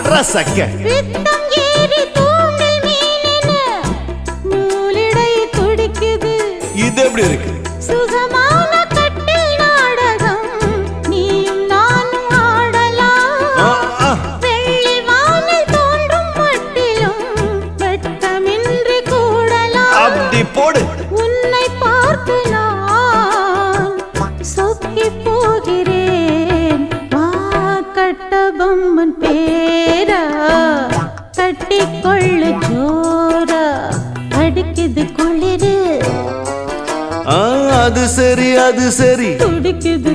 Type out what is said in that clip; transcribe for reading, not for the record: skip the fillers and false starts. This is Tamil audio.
சரசக்க பித்தம் ஏறி தூண்டில் மீனென நூலிடை துடிக்குது. இது எப்படி இருக்கு? சுகமான கட்டில் நாடகம் நீயும் நானும் ஆடலாம். வெள்ளி வானில் தோன்றும் மட்டிலும் வெட்கமின்றி கூடலாம். அப்படி போடு. உன்னை பார்த்து நான் சொக்கி போகிறேன். வா கட்டபொம்மன் பேரா கட்டிக்கொள்ளு ஜோரா அடிக்குது குளிரு அது சரி அது சரி துடிக்குது